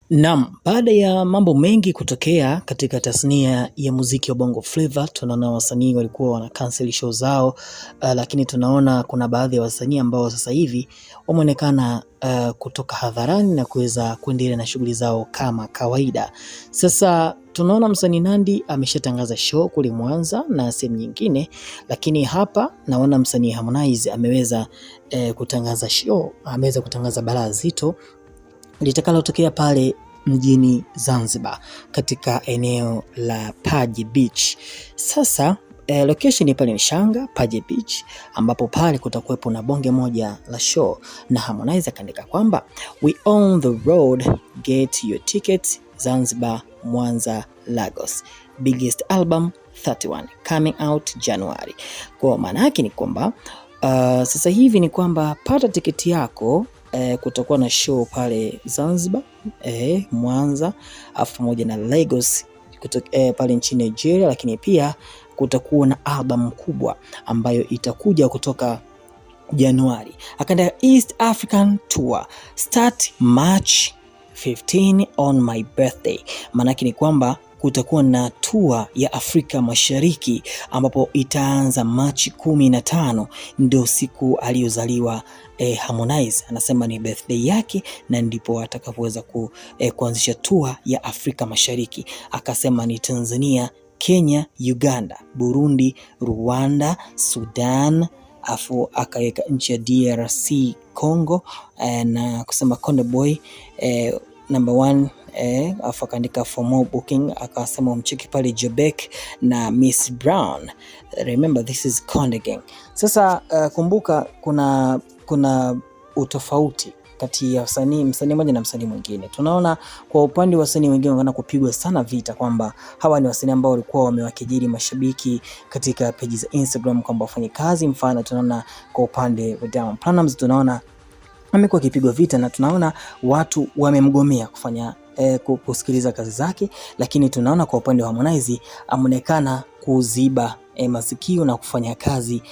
Naam, baada ya mambo mengi kutokea katika tasnia ya muziki wa Bongo Flava, tunaona wasanii walikuwa wana cancel show zao, lakini tunaona kuna baadhi ya wasanii ambao sasa hivi wameonekana kutoka hadharani na kuweza kuendelea na shughuli zao kama kawaida. Sasa tunaona msanii Nandy ameshatangaza show kule Mwanza na sehemu nyingine, lakini hapa naona msanii Harmonize ameweza kutangaza show, ameweza kutangaza balaa zito litakalotokea pale mjini Zanzibar katika eneo la Paje Beach. Sasa location pale ni Shanga Paje Beach, ambapo pale kutakuwepo na bonge moja la show, na Harmonize akaandika kwamba we on the road, get your tickets, Zanzibar, Mwanza, Lagos, biggest album 31 coming out January. Kwa maana yake ni kwamba sasa hivi ni kwamba pata tiketi yako. Kutakuwa na show pale Zanzibar, Mwanza, pamoja na Lagos pale nchini Nigeria, lakini pia kutakuwa na album kubwa ambayo itakuja kutoka Januari. Akaenda East African Tour start March 15 on my birthday. Maanake ni kwamba kutakuwa na tour ya Afrika Mashariki ambapo itaanza Machi 15, ndio siku aliyozaliwa Harmonize. Anasema ni birthday yake na ndipo atakapoweza kuanzisha tour ya Afrika Mashariki. Akasema ni Tanzania, Kenya, Uganda, Burundi, Rwanda, Sudan, afu akaweka nchi ya DRC Congo, na kusema Konde Boy number 1, afu akaandika for more booking, akasema umcheki pale Jobek na Miss Brown. Remember this is Konde Gang. Sasa kumbuka kuna utofauti kati ya msanii mmoja na msanii mwingine. Tunaona kwa upande wa wasanii wengine wanaona kupigwa sana vita kwamba hawa ni wasanii ambao walikuwa wamewakejeli mashabiki katika page za Instagram kwamba wafanye kazi. Mfano tunaona kwa upande wa Diamond Platnumz, tunaona amekuwa akipigwa vita na tunaona watu wamemgomea kufanya kusikiliza kazi zake, lakini tunaona kwa upande wa Harmonize ameonekana kuziba masikio na kufanya kazi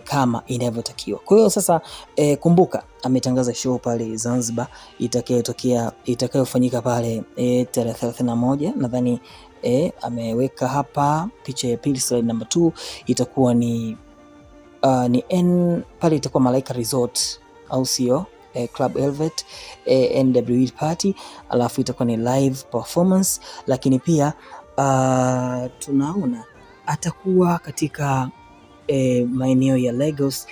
kama inavyotakiwa. Kwa hiyo sasa kumbuka ametangaza show pale Zanzibar itakayofanyika pale tarehe 31, nadhani ameweka hapa picha ya pili, slide number 2, itakuwa ni pale itakuwa Malaika Resort au sio, Club Elevate NWE party, alafu itakuwa ni live performance, lakini pia tunaona atakuwa katika maeneo ya Lagos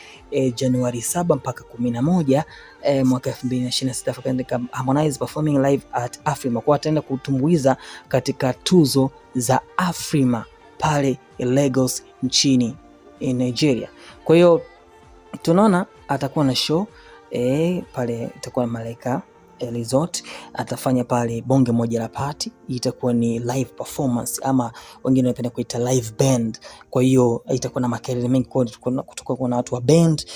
Januari 7 mpaka 11 mwaka 2026, katika Harmonize performing live at Afrima. Kwa ataenda kutumbuiza katika tuzo za Afrima pale Lagos nchini Nigeria. Kwa hiyo tunaona atakuwa na show pale, itakuwa Malaika Resort, atafanya pale bonge moja la party, itakuwa ni live performance ama wengine wanapenda kuita live band. Kwa hiyo itakuwa na makelele mengi, kutokuwa na watu wa band,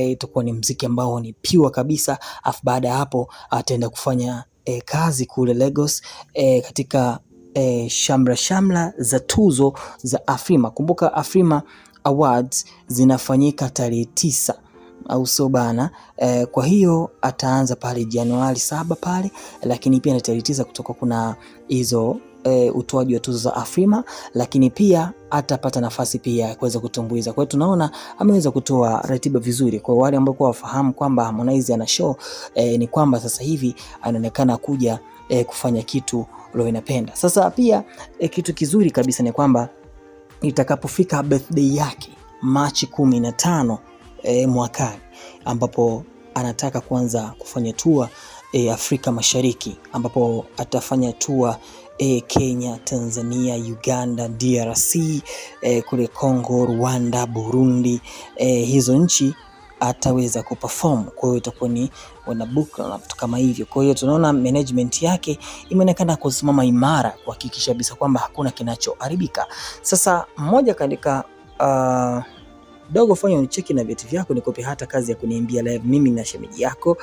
itakuwa ni muziki ambao ni pure kabisa. Afu baada ya hapo ataenda kufanya kazi kule Lagos katika shamra za tuzo za Afrima. Kumbuka Afrima Awards zinafanyika tarehe 9 au sio bana? Kwa hiyo ataanza pale Januari 7 pale, lakini pia na tarehe 9 kutoka kuna hizo utoaji wa tuzo za Afrima, lakini pia atapata nafasi pia kuweza kutumbuiza. Kwa hiyo tunaona ameweza kutoa ratiba vizuri. Kwa wale ambao wafahamu kwamba Harmonize ana show, ni kwamba sasa hivi anaonekana kuja kufanya kitu leo inapenda. Sasa pia kitu kizuri kabisa ni kwamba itakapofika birthday yake Machi 15 mwakani, ambapo anataka kuanza kufanya tour Afrika Mashariki, ambapo atafanya tour Kenya, Tanzania, Uganda, DRC, kule Congo, Rwanda, Burundi, hizo nchi ataweza kuperform. Kwa hiyo itakuwa ni wanabook na vitu kama hivyo. Kwa hiyo tunaona management yake imeonekana kusimama imara kuhakikisha kabisa kwamba hakuna kinachoharibika. Sasa mmoja kaandika dogo, fanya unicheki na vitu vyako nikope hata kazi ya kuniimbia live mimi na shemeji yako,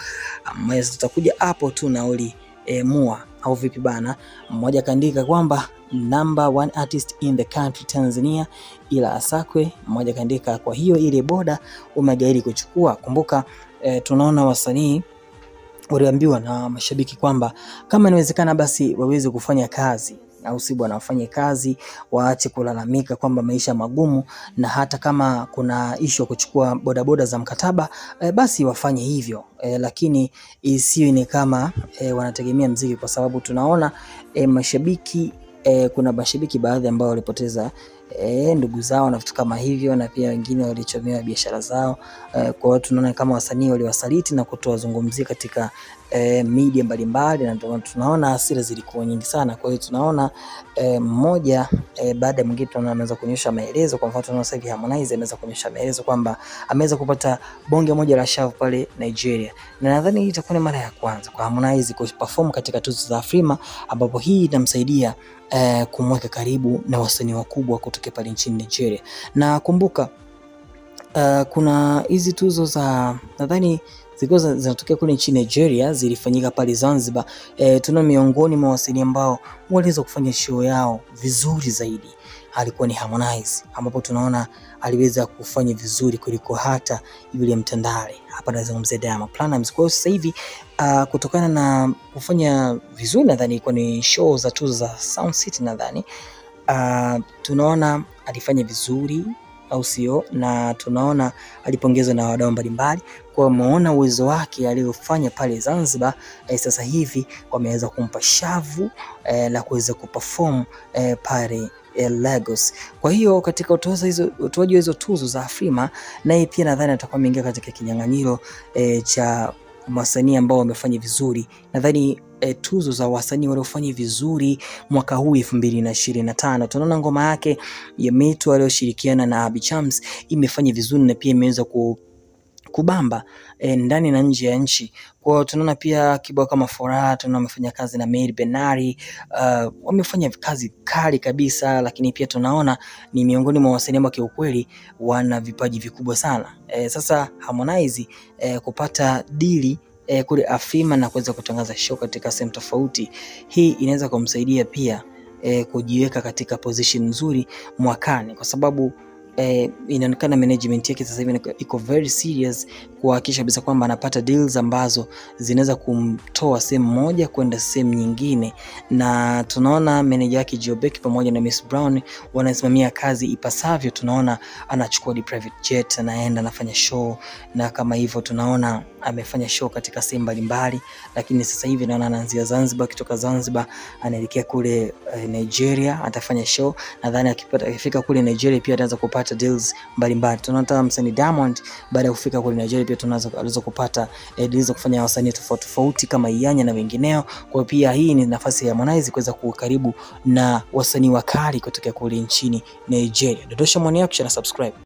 mwezi tutakuja hapo tu nauli mua au vipi bana. Mmoja kaandika kwamba number 1 artist in the country Tanzania ila asakwe. Mmoja kaandika kwa hiyo ile boda umegairi kuchukua. Kumbuka tunaona wasanii waliambiwa na mashabiki kwamba kama inawezekana basi waweze kufanya kazi, au si bwana, wafanye kazi, waache kulalamika kwamba maisha magumu, na hata kama kuna issue ya kuchukua bodaboda za mkataba basi wafanye hivyo, lakini isiwe ni kama wanategemea mziki, kwa sababu tunaona mashabiki kuna mashabiki baadhi ambao walipoteza ndugu zao na vitu kama hivyo, na pia wengine walichomewa biashara zao. Kwa hiyo tunaona kama wasanii waliwasaliti na kutowazungumzia katika media mbalimbali, na tunaona hasira zilikuwa nyingi sana. Kwa hiyo tunaona mmoja baada ya mwingine tunaona ameweza kuonyesha maelezo. Kwa mfano tunaona sasa hivi Harmonize ameweza kuonyesha maelezo kwamba ameweza kupata bonge moja la shavu pale Nigeria, na nadhani hii itakuwa ni mara ya kwanza kwa Harmonize kuperform katika tuzo za Afrima, ambapo hii itamsaidia kumweka karibu na wasanii wakubwa kutoka pale nchini Nigeria. Na kumbuka kuna hizi tuzo za nadhani zilikuwa zinatokea kule nchini Nigeria, zilifanyika pale Zanzibar. Tuna miongoni mwa wasanii ambao waliweza kufanya show yao vizuri zaidi alikuwa ni Harmonize, ambapo tunaona aliweza kufanya vizuri kuliko hata yule Mtandale. Hapa nazungumzia Diamond Platnumz. Kwa hiyo sasa hivi kutokana na kufanya vizuri, nadhani ilikuwa ni show za tuzo za Sound City, nadhani tunaona alifanya vizuri, au sio? Na tunaona alipongezwa na wadau mbalimbali kwa muona uwezo wake aliofanya pale Zanzibar. Sasa hivi wameweza kumpa shavu la kuweza kuperform pale Lagos. Kwa hiyo katika utoaji wa hizo tuzo za Afrima, naye pia nadhani atakuwa ameingia katika kinyang'anyiro cha wasanii ambao wamefanya vizuri. Nadhani tuzo za wasanii waliofanya vizuri mwaka huu 2025, tunaona ngoma yake ya Metu aliyoshirikiana na Abby Chams imefanya vizuri na pia imeweza kubamba ndani na nje ya nchi. Kwa tunaona pia kibao kama Furaha, tunaona wamefanya kazi na Mary Benari, wamefanya kazi kali kabisa, lakini pia tunaona ni miongoni mwa wasanii ambao kiukweli wana vipaji vikubwa sana. Sasa Harmonize kupata dili kule Afrima na kuweza kutangaza show katika sehemu tofauti, hii inaweza kumsaidia pia kujiweka katika position nzuri mwakani, kwa sababu inaonekana management yake sasa hivi iko very serious kuhakikisha kabisa kwamba anapata deals ambazo zinaweza kumtoa sehemu moja kwenda sehemu nyingine, na tunaona manager yake Jobek pamoja na Miss Brown wanasimamia kazi ipasavyo. Tunaona anachukua private jet, anaenda anafanya show, na kama hivyo tunaona amefanya show katika sehemu mbalimbali, lakini sasa hivi naona anaanzia Zanzibar, kutoka Zanzibar anaelekea kule Nigeria atafanya show. Nadhani akifika kule Nigeria pia ataanza kupata deals mbalimbali. Tunaona msanii Diamond baada ya kufika kule Nigeria pia tunaweza kupata deals za kufanya wasanii tofauti kama Iyanya na wengineo. Kwa pia hii ni nafasi ya Harmonize kuweza kuwa karibu na wasanii wakali kutoka kule nchini Nigeria. Dondosha maoni yako na subscribe.